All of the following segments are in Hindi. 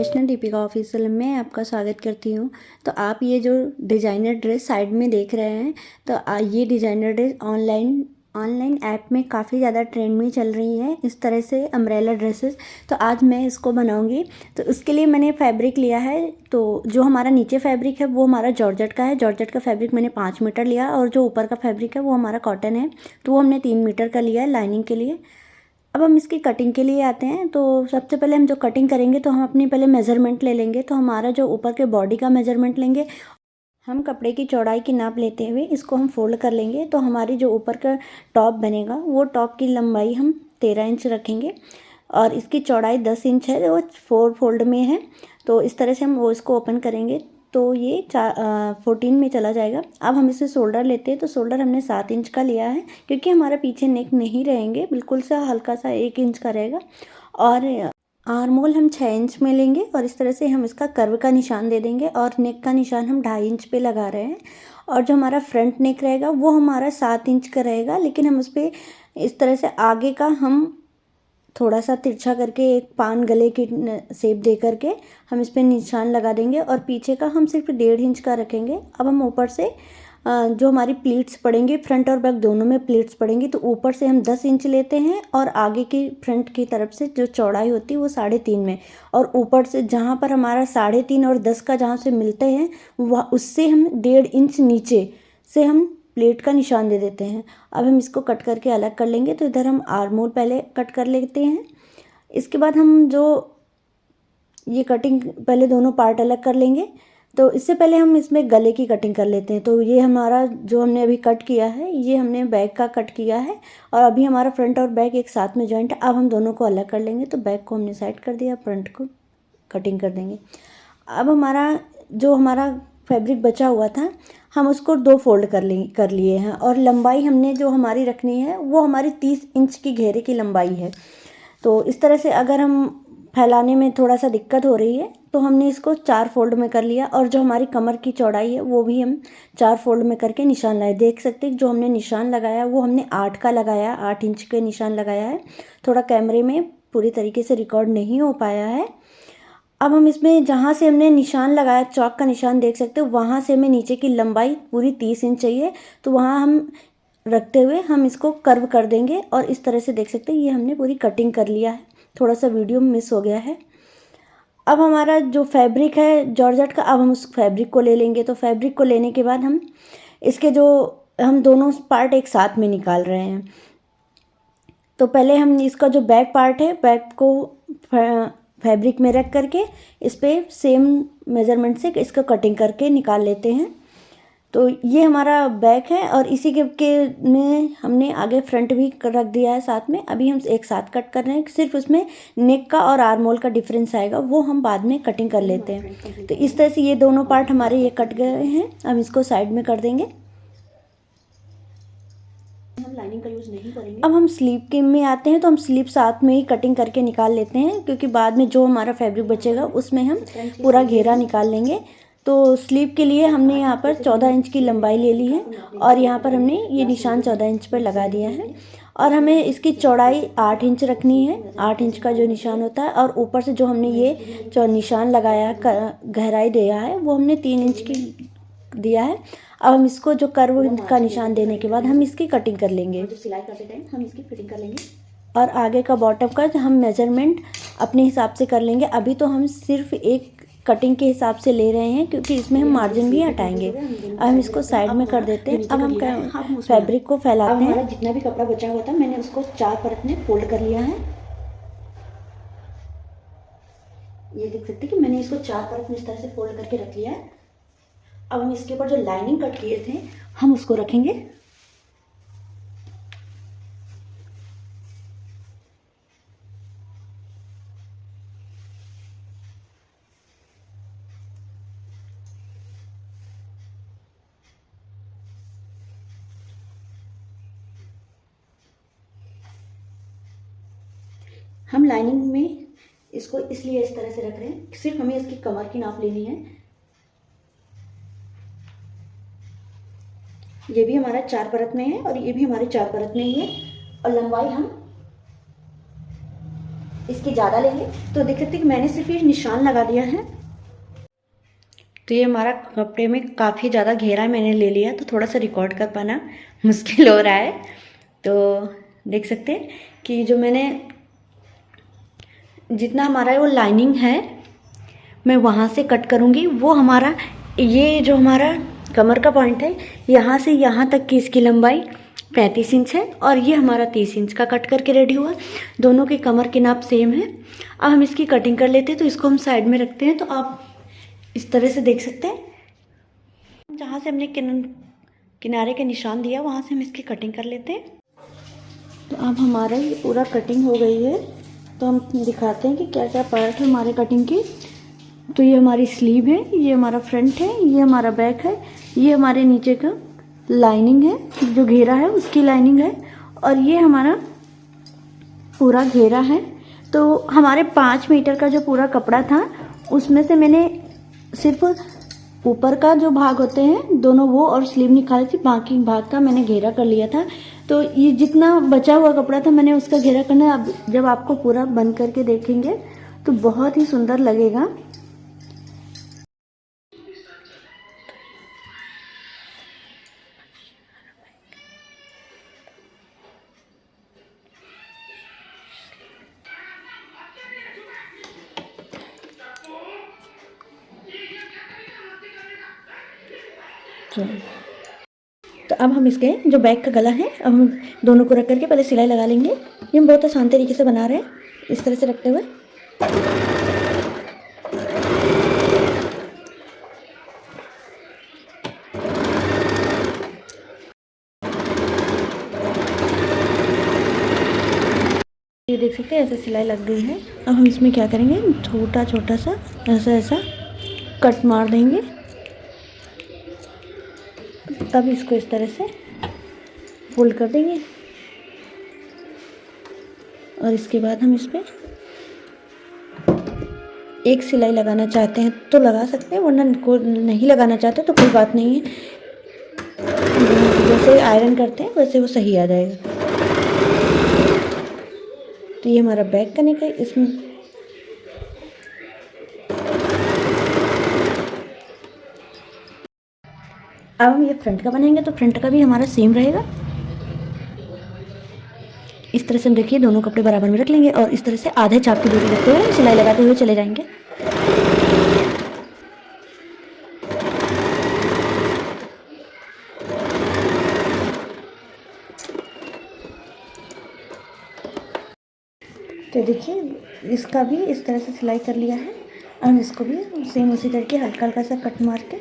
प्रोफेशनल दीपिका ऑफिशियल में आपका स्वागत करती हूँ। तो आप ये जो डिज़ाइनर ड्रेस साइड में देख रहे हैं, तो ये डिज़ाइनर ड्रेस ऑनलाइन ऐप में काफ़ी ज़्यादा ट्रेंड में चल रही है, इस तरह से अम्ब्रेला ड्रेसेस। तो आज मैं इसको बनाऊंगी। तो उसके लिए मैंने फैब्रिक लिया है। तो जो हमारा नीचे फैब्रिक है वो हमारा जॉर्जेट का है। जॉर्जेट का फैब्रिक मैंने 5 मीटर लिया और जो ऊपर का फैब्रिक है वो हमारा कॉटन है, तो वो हमने 3 मीटर का लिया है लाइनिंग के लिए। अब हम इसकी कटिंग के लिए आते हैं। तो सबसे पहले हम जो कटिंग करेंगे तो हम अपनी पहले मेज़रमेंट ले लेंगे। तो हमारा जो ऊपर के बॉडी का मेज़रमेंट लेंगे, हम कपड़े की चौड़ाई की नाप लेते हुए इसको हम फोल्ड कर लेंगे। तो हमारी जो ऊपर का टॉप बनेगा वो टॉप की लंबाई हम 13 इंच रखेंगे और इसकी चौड़ाई 10 इंच है, वो 4 फोल्ड में है। तो इस तरह से हम वो इसको ओपन करेंगे तो ये 14 में चला जाएगा। अब हम इसे शोल्डर लेते हैं। तो शोल्डर हमने 7 इंच का लिया है, क्योंकि हमारा पीछे नेक नहीं रहेंगे, बिल्कुल सा हल्का सा 1 इंच का रहेगा। और आर्म होल हम 6 इंच में लेंगे और इस तरह से हम इसका कर्व का निशान दे देंगे और नेक का निशान हम 2.5 इंच पे लगा रहे हैं। और जो हमारा फ्रंट नेक रहेगा वो हमारा 7 इंच का रहेगा, लेकिन हम उस पर इस तरह से आगे का हम थोड़ा सा तिरछा करके एक पान गले की शेप दे करके हम इस पर निशान लगा देंगे और पीछे का हम सिर्फ 1.5 इंच का रखेंगे। अब हम ऊपर से जो हमारी प्लीट्स पड़ेंगी, फ्रंट और बैक दोनों में प्लीट्स पड़ेंगी, तो ऊपर से हम 10 इंच लेते हैं और आगे की फ्रंट की तरफ से जो चौड़ाई होती है वो 3.5 में, और ऊपर से जहाँ पर हमारा 3.5 और 10 का जहाँ से मिलते हैं वह उससे हम 1.5 इंच नीचे से हम प्लेट का निशान दे देते हैं। अब हम इसको कट करके अलग कर लेंगे। तो इधर हम आर्म होल पहले कट कर लेते हैं। इसके बाद हम जो ये कटिंग पहले दोनों पार्ट अलग कर लेंगे। तो इससे पहले हम इसमें गले की कटिंग कर लेते हैं। तो ये हमारा जो हमने अभी कट किया है ये हमने बैक का कट किया है और अभी हमारा फ्रंट और बैक एक साथ में जॉइंट है। अब हम दोनों को अलग कर लेंगे। तो बैक को हमने साइड कर दिया, फ्रंट को कटिंग कर देंगे। अब हमारा फैब्रिक बचा हुआ था, हम उसको 2 फोल्ड कर लिए हैं और लंबाई हमने जो हमारी रखनी है वो हमारी 30 इंच की घेरे की लंबाई है। तो इस तरह से अगर हम फैलाने में थोड़ा सा दिक्कत हो रही है तो हमने इसको 4 फोल्ड में कर लिया और जो हमारी कमर की चौड़ाई है वो भी हम 4 फोल्ड में करके निशान लाए। देख सकते हैं जो हमने निशान लगाया वो हमने 8 का लगाया, 8 इंच के निशान लगाया है। थोड़ा कैमरे में पूरी तरीके से रिकॉर्ड नहीं हो पाया है। अब हम इसमें जहाँ से हमने निशान लगाया, चौक का निशान देख सकते हो, वहाँ से हमें नीचे की लंबाई पूरी 30 इंच चाहिए। तो वहाँ हम रखते हुए हम इसको कर्व कर देंगे और इस तरह से देख सकते हैं ये हमने पूरी कटिंग कर लिया है। थोड़ा सा वीडियो मिस हो गया है। अब हमारा जो फैब्रिक है जॉर्जेट का, अब हम उस फैब्रिक को ले लेंगे। तो फैब्रिक को लेने के बाद हम इसके जो हम दोनों पार्ट एक साथ में निकाल रहे हैं। तो पहले हम इसका जो बैक पार्ट है, बैक को फैब्रिक में रख करके इस पर सेम मेज़रमेंट से इसका कटिंग करके निकाल लेते हैं। तो ये हमारा बैक है और इसी के में हमने आगे फ्रंट भी रख दिया है साथ में। अभी हम एक साथ कट कर रहे हैं, सिर्फ उसमें नेक का और आर्म होल का डिफरेंस आएगा, वो हम बाद में कटिंग कर लेते हैं। तो इस तरह से ये दोनों पार्ट हमारे ये कट गए हैं। अब इसको साइड में कर देंगे। हम लाइनिंग का यूज़ नहीं करेंगे। अब हम स्लीव के में आते हैं। तो हम स्लीव साथ में ही कटिंग करके निकाल लेते हैं, क्योंकि बाद में जो हमारा फैब्रिक बचेगा उसमें हम पूरा घेरा निकाल लेंगे। तो स्लीव के लिए हमने यहाँ पर 14 इंच की लंबाई ले ली है और यहाँ पर हमने ये निशान 14 इंच पर लगा दिया है और हमें इसकी चौड़ाई 8 इंच रखनी है। 8 इंच का जो निशान होता है और ऊपर से जो हमने ये जो निशान लगाया गहराई दिया है वो हमने 3 इंच की दिया है। अब हम इसको जो कर्व का निशान देने के बाद हम इसकी कटिंग कर लेंगे। सिलाई करते टाइम हम इसकी फिटिंग कर लेंगे और आगे का बॉटम का हम मेजरमेंट अपने हिसाब से कर लेंगे। अभी तो हम सिर्फ एक कटिंग के हिसाब से ले रहे हैं, क्योंकि इसमें हम मार्जिन भी हटाएंगे। अब हम इसको साइड में कर देते हैं। अब हम फैब्रिक को फैलाते हैं। जितना भी कपड़ा बचा हुआ था मैंने उसको 4 परत में फोल्ड कर लिया है। ये देख सकते हैं कि मैंने इसको 4 परत में इस तरह से फोल्ड करके रख लिया है। अब हम इसके ऊपर जो लाइनिंग कट किए थे हम उसको रखेंगे। हम लाइनिंग में इसको इसलिए इस तरह से रख रहे हैं, सिर्फ हमें इसकी कमर की नाप लेनी है। ये भी हमारा 4 परत में है और ये भी हमारे 4 परत में ही है और लंबाई हम इसकी ज़्यादा लेंगे। तो देख सकते हैं कि मैंने सिर्फ ये निशान लगा दिया है। तो ये हमारा कपड़े में काफ़ी ज़्यादा घेरा मैंने ले लिया, तो थोड़ा सा रिकॉर्ड कर पाना मुश्किल हो रहा है। तो देख सकते हैं कि जो मैंने जितना हमारा वो लाइनिंग है मैं वहाँ से कट करूँगी। वो हमारा ये जो हमारा कमर का पॉइंट है यहाँ से यहाँ तक की इसकी लंबाई 35 इंच है और ये हमारा 30 इंच का कट करके रेडी हुआ। दोनों की कमर की नाप सेम है। अब हम इसकी कटिंग कर लेते हैं। तो इसको हम साइड में रखते हैं। तो आप इस तरह से देख सकते हैं जहाँ से हमने किनारे के निशान दिया वहाँ से हम इसकी कटिंग कर लेते हैं। तो अब हमारा ये पूरा कटिंग हो गई है। तो हम दिखाते हैं कि क्या क्या पार्ट है हमारे कटिंग की। तो ये हमारी स्लीव है, ये हमारा फ्रंट है, ये हमारा बैक है, ये हमारे नीचे का लाइनिंग है, जो घेरा है उसकी लाइनिंग है, और ये हमारा पूरा घेरा है। तो हमारे 5 मीटर का जो पूरा कपड़ा था उसमें से मैंने सिर्फ ऊपर का जो भाग होते हैं दोनों वो और स्लीव निकाली थी, बाकी भाग का मैंने घेरा कर लिया था। तो ये जितना बचा हुआ कपड़ा था मैंने उसका घेरा करना। अब जब आपको पूरा बंद करके देखेंगे तो बहुत ही सुंदर लगेगा। तो अब हम इसके जो बैक का गला है अब हम दोनों को रख करके पहले सिलाई लगा लेंगे। ये हम बहुत आसान तरीके से बना रहे हैं, इस तरह से रखते हुए। ये देख सकते हैं ऐसे सिलाई लग गई है। अब हम इसमें क्या करेंगे, छोटा छोटा सा ऐसा ऐसा कट मार देंगे। तब इसको इस तरह से फोल्ड कर देंगे और इसके बाद हम इस पर एक सिलाई लगाना चाहते हैं तो लगा सकते हैं, वरना को नहीं लगाना चाहते तो कोई बात नहीं है। जैसे आयरन करते हैं वैसे वो सही आ जाएगा। तो ये हमारा बैक करने का इसमें अब हम ये फ्रंट का बनाएंगे। तो फ्रंट का भी हमारा सेम रहेगा। इस तरह से हम देखिए दोनों कपड़े बराबर में रख लेंगे और इस तरह से आधे चाप की दूरी रखते हुए सिलाई लगाते हुए चले जाएंगे। तो देखिए इसका भी इस तरह से सिलाई कर लिया है। हम इसको भी सेम उसी करके हल्का हल्का सा कट मार के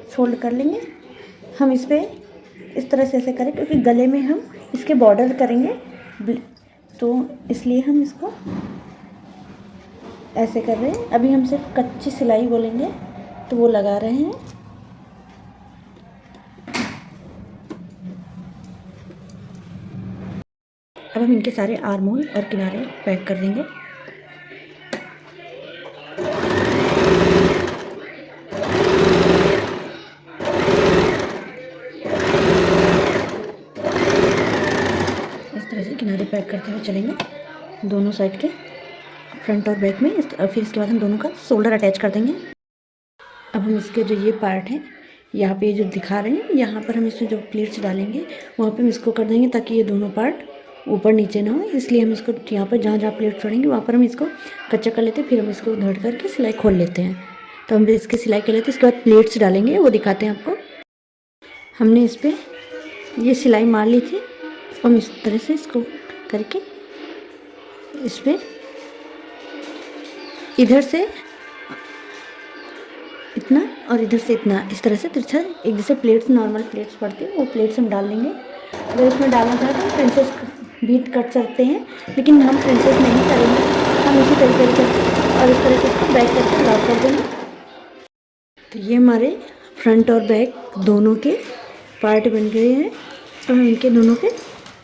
फोल्ड कर लेंगे। हम इस पर इस तरह से ऐसे करें क्योंकि गले में हम इसके बॉर्डर करेंगे, तो इसलिए हम इसको ऐसे कर रहे हैं। अभी हम सिर्फ कच्ची सिलाई बोलेंगे तो वो लगा रहे हैं। अब हम इनके सारे आर्म होल और किनारे पैक कर देंगे। इस तरह से किनारे पैक करते हुए चलेंगे दोनों साइड के, फ्रंट और बैक में। फिर इसके बाद हम दोनों का शोल्डर अटैच कर देंगे। अब हम इसके जो ये पार्ट है यहाँ पे जो दिखा रहे हैं, यहाँ पर हम इसमें जो प्लेट्स डालेंगे वहाँ पे हम इसको कर देंगे ताकि ये दोनों पार्ट ऊपर नीचे ना हो। इसलिए हम इसको यहाँ पर जहाँ जहाँ प्लेट छोड़ेंगे वहाँ पर हम इसको कच्चा कर लेते हैं। फिर हम इसको धड़ करके सिलाई खोल लेते हैं। तो हम इसकी सिलाई कर लेते हैं। इसके बाद प्लेट्स डालेंगे, वो दिखाते हैं आपको। हमने इस पर ये सिलाई मार ली थी। हम इस तरह से इसको करके इस पर इधर से इतना और इधर से इतना इस तरह से तिरछा एक जैसे प्लेट्स नॉर्मल प्लेट्स पड़ती है वो प्लेट्स हम डाल लेंगे। अगर इसमें डालना चाहते हैं प्रिंसेस बीट कट सकते हैं, लेकिन हम प्रिंसेस नहीं करेंगे। हम इसी तरीके से और इस तरह से इसको बैक करके लॉक कर देंगे। तो ये हमारे फ्रंट और बैक दोनों के पार्ट बन गए हैं। तो हम इनके दोनों के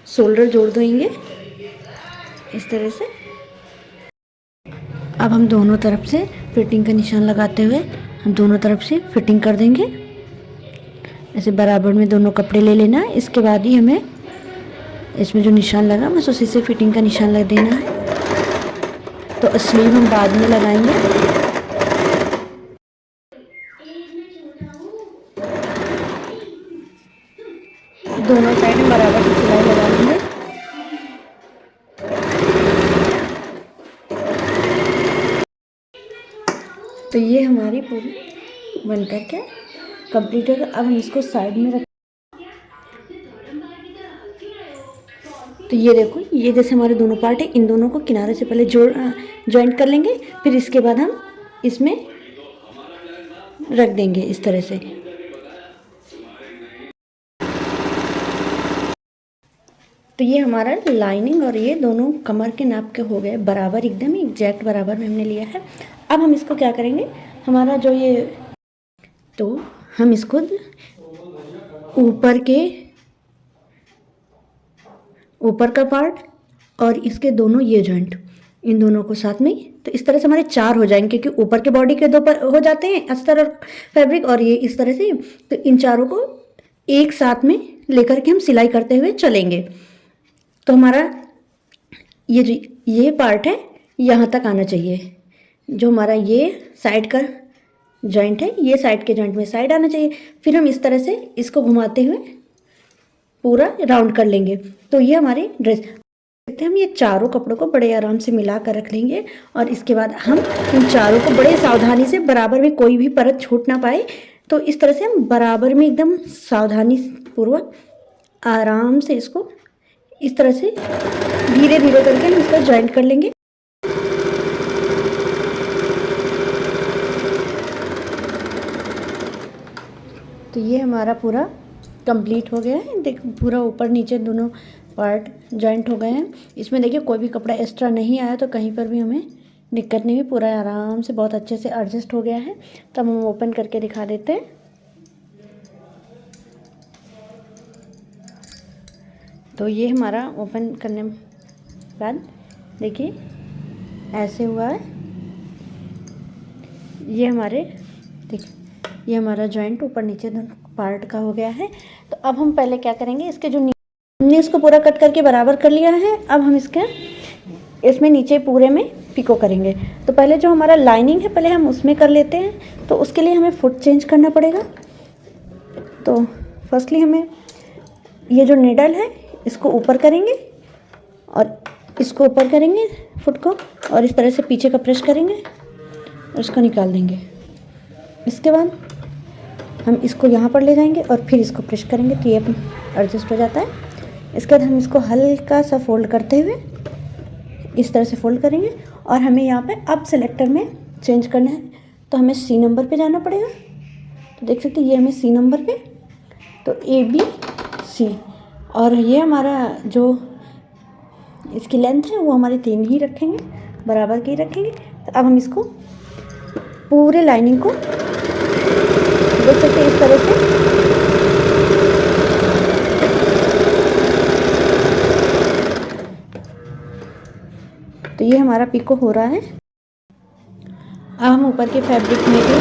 शोल्डर जोड़ देंगे इस तरह से। अब हम दोनों तरफ से फिटिंग का निशान लगाते हुए हम दोनों तरफ से फिटिंग कर देंगे। ऐसे बराबर में दोनों कपड़े ले लेना है। इसके बाद ही हमें इसमें जो निशान लगा बस उसी से फिटिंग का निशान लग देना है। तो स्लीव हम बाद में लगाएंगे। दोनों साइड में बराबर से सिलाई लगा लेंगे। तो ये हमारी पूरी बन करके कंप्लीट होगा। अब हम इसको साइड में रख। तो ये देखो, ये जैसे हमारे दोनों पार्ट है, इन दोनों को किनारे से पहले जॉइंट कर लेंगे, फिर इसके बाद हम इसमें रख देंगे इस तरह से। तो ये हमारा लाइनिंग और ये दोनों कमर के नाप के हो गए बराबर, एकदम एग्जैक्ट बराबर में हमने लिया है। अब हम इसको क्या करेंगे, हमारा जो ये, तो हम इसको ऊपर का पार्ट और इसके दोनों ये जॉइंट, इन दोनों को साथ में, तो इस तरह से हमारे 4 हो जाएंगे, क्योंकि ऊपर के बॉडी के 2 पर हो जाते हैं अस्तर और फैब्रिक, और ये इस तरह से। तो इन चारों को एक साथ में लेकर के हम सिलाई करते हुए चलेंगे। तो हमारा ये पार्ट है, यहाँ तक आना चाहिए। जो हमारा ये साइड का जॉइंट है, ये साइड के जॉइंट में साइड आना चाहिए। फिर हम इस तरह से इसको घुमाते हुए पूरा राउंड कर लेंगे। तो ये हमारी ड्रेस, हम ये चारों कपड़ों को बड़े आराम से मिला कर रख लेंगे, और इसके बाद हम इन चारों को बड़े सावधानी से, बराबर में कोई भी परत छूट ना पाए, तो इस तरह से हम बराबर में एकदम सावधानी पूर्वक आराम से इसको इस तरह से धीरे धीरे करके हम इसका जॉइंट कर लेंगे। तो ये हमारा पूरा कंप्लीट हो गया है। देखो पूरा ऊपर नीचे दोनों पार्ट जॉइंट हो गए हैं। इसमें देखिए कोई भी कपड़ा एक्स्ट्रा नहीं आया, तो कहीं पर भी हमें दिक्कत नहीं हुई, पूरा आराम से बहुत अच्छे से एडजस्ट हो गया है। तब हम ओपन करके दिखा देते हैं। तो ये हमारा ओपन करने के बाद देखिए ऐसे हुआ है। ये ये हमारा जॉइंट ऊपर नीचे दोनों पार्ट का हो गया है। तो अब हम पहले क्या करेंगे, इसके जो हमने इसको पूरा कट करके बराबर कर लिया है। अब हम इसमें नीचे पूरे में पिको करेंगे। तो पहले जो हमारा लाइनिंग है, पहले हम उसमें कर लेते हैं। तो उसके लिए हमें फुट चेंज करना पड़ेगा। तो फर्स्टली हमें ये जो नीडल है इसको ऊपर करेंगे, और इसको ऊपर करेंगे फुट को, और इस तरह से पीछे का प्रेस करेंगे और इसको निकाल देंगे। इसके बाद हम इसको यहाँ पर ले जाएंगे और फिर इसको प्रेस करेंगे, तो ये एडजस्ट हो जाता है। इसके बाद हम इसको हल्का सा फोल्ड करते हुए इस तरह से फोल्ड करेंगे, और हमें यहाँ पे अब सेलेक्टर में चेंज करना है। तो हमें सी नंबर पे जाना पड़ेगा। तो देख सकते हैं ये हमें सी नंबर पे, तो ABC, और ये हमारा जो इसकी लेंथ है वो हमारे 3 ही रखेंगे, बराबर के ही रखेंगे। तो अब हम इसको पूरे लाइनिंग को देख सकते हैं इस तरह से। तो ये हमारा पिको हो रहा है। अब हम ऊपर के फैब्रिक में भी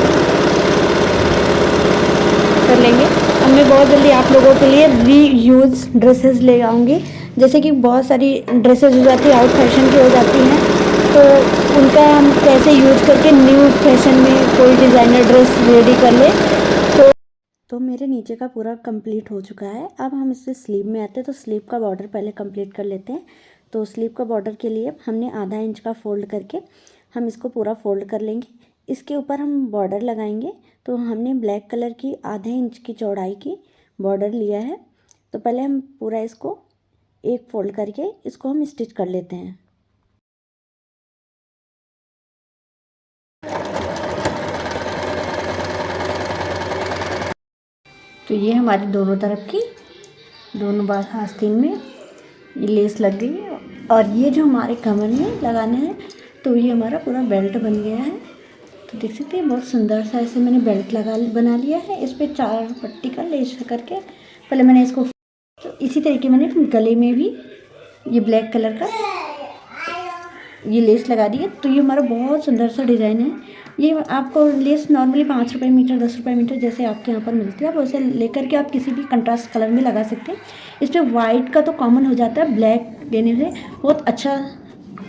कर लेंगे। अब मैं बहुत जल्दी आप लोगों के लिए रीयूज ड्रेसेस ले आऊँगी। जैसे कि बहुत सारी ड्रेसेस हो जाती है, आउट फैशन की हो जाती हैं, तो उनका हम कैसे यूज करके न्यू फैशन में कोई डिज़ाइनर ड्रेस रेडी कर ले। तो मेरे नीचे का पूरा कंप्लीट हो चुका है। अब हम इससे स्लीव में आते हैं। तो स्लीव का बॉर्डर पहले कंप्लीट कर लेते हैं। तो स्लीव का बॉर्डर के लिए हमने आधा इंच का फोल्ड करके हम इसको पूरा फोल्ड कर लेंगे। इसके ऊपर हम बॉर्डर लगाएंगे। तो हमने ब्लैक कलर की आधे इंच की चौड़ाई की बॉर्डर लिया है। तो पहले हम पूरा इसको एक फोल्ड करके इसको हम स्टिच कर लेते हैं। तो ये हमारी दोनों तरफ की दोनों बार आस्तीन में ये लेस लग गई है, और ये जो हमारे कमर में लगाना है, तो ये हमारा पूरा बेल्ट बन गया है। तो देख सकते हैं बहुत सुंदर सा ऐसे मैंने बेल्ट बना लिया है। इस पर 4 पट्टी का लेस करके पहले मैंने इसको, तो इसी तरीके मैंने गले में भी ये ब्लैक कलर का ये लेस लगा दी है। तो ये हमारा बहुत सुंदर सा डिज़ाइन है। ये आपको लेस नॉर्मली 5 रुपये मीटर, 10 रुपये मीटर जैसे आपके यहाँ पर मिलती है, आप वैसे लेकर के आप किसी भी कंट्रास्ट कलर में लगा सकते हैं। इसमें वाइट का तो कॉमन हो जाता है, ब्लैक देने से बहुत अच्छा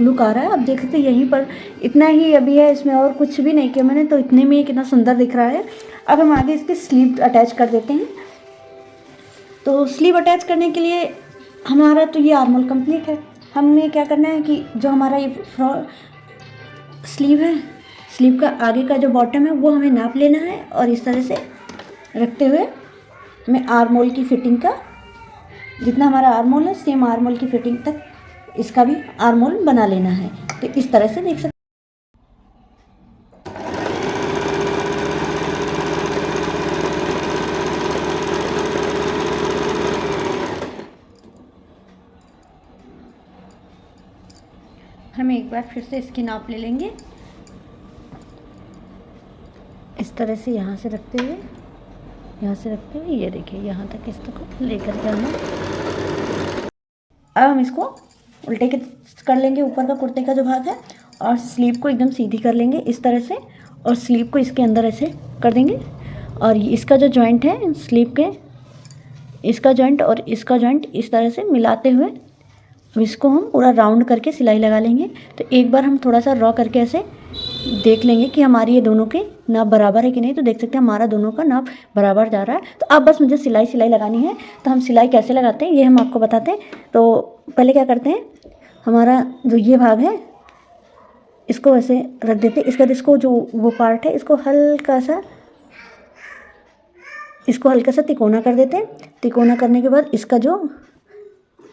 लुक आ रहा है। अब देख सकते हैं यहीं पर इतना ही अभी है, इसमें और कुछ भी नहीं किया मैंने, तो इतने में ही कितना सुंदर दिख रहा है। अब हम आगे इसकी स्लीव अटैच कर देते हैं। तो स्लीव अटैच करने के लिए हमारा तो ये आर्मोल कंप्लीट है। हमने क्या करना है कि जो हमारा ये स्लीव है, स्लीव का आगे का जो बॉटम है वो हमें नाप लेना है, और इस तरह से रखते हुए हमें आर्मोल की फिटिंग का, जितना हमारा आर्मोल है सेम आर्मोल की फिटिंग तक इसका भी आर्मोल बना लेना है। तो इस तरह से देख सकते हम एक बार फिर से इसकी नाप ले लेंगे। इस तरह से यहाँ से रखते हुए, यहाँ से रखते हुए ये देखिए यहाँ तक इस तक लेकर के आना। अब हम इसको उल्टे के कर लेंगे, ऊपर का कुर्ते का जो भाग है, और स्लीव को एकदम सीधी कर लेंगे इस तरह से, और स्लीव को इसके अंदर ऐसे कर देंगे। और इसका जो जॉइंट है स्लीव के, इसका जॉइंट और इसका जॉइंट इस तरह से मिलाते हुए इसको हम पूरा राउंड करके सिलाई लगा लेंगे। तो एक बार हम थोड़ा सा रॉ करके ऐसे देख लेंगे कि हमारी ये दोनों के नाप बराबर है कि नहीं। तो देख सकते हैं हमारा दोनों का नाप बराबर जा रहा है। तो अब बस मुझे सिलाई लगानी है। तो हम सिलाई कैसे लगाते हैं ये हम आपको बताते हैं। तो पहले क्या करते हैं, हमारा जो ये भाग है इसको ऐसे रख देते हैं। इसके बाद इसको जो वो पार्ट है इसको हल्का सा तिकोना कर देते हैं। तिकोना करने के बाद इसका जो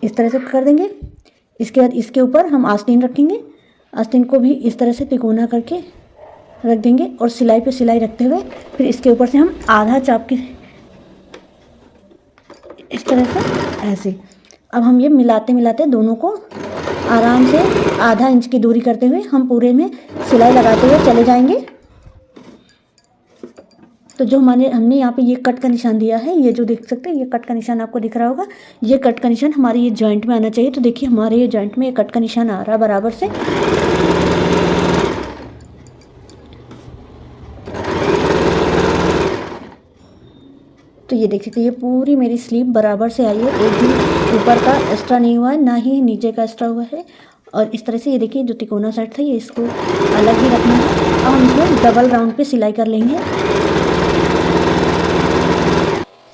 इस तरह से कर देंगे। इसके बाद इसके ऊपर हम आस्तीन रखेंगे, आस्तीन को भी इस तरह से तिकोना करके रख देंगे, और सिलाई पे सिलाई रखते हुए फिर इसके ऊपर से हम आधा चाप के इस तरह से ऐसे। अब हम ये मिलाते दोनों को आराम से आधा इंच की दूरी करते हुए हम पूरे में सिलाई लगाते हुए चले जाएंगे। तो जो हमने यहाँ पे ये कट का निशान दिया है, ये जो देख सकते हैं ये कट का निशान आपको दिख रहा होगा, ये कट का निशान हमारे ये जॉइंट में आना चाहिए। तो देखिए हमारे ये जॉइंट में ये कट का निशान आ रहा है बराबर से। तो ये देख सकते हैं ये पूरी मेरी स्लीव बराबर से आई है, एक भी ऊपर का एक्स्ट्रा नहीं हुआ है, ना ही नीचे का एक्स्ट्रा हुआ है। और इस तरह से ये देखिए जो तिकोना साइड था ये इसको अलग ही रखना है। अब हम इसमें डबल राउंड पे सिलाई कर लेंगे।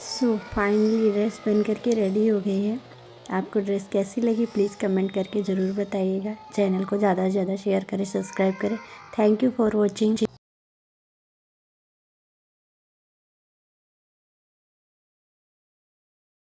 सो फाइनली ड्रेस पहन करके रेडी हो गई है। आपको ड्रेस कैसी लगी प्लीज़ कमेंट करके ज़रूर बताइएगा। चैनल को ज़्यादा से ज़्यादा शेयर करें, सब्सक्राइब करें। Thank you for watching.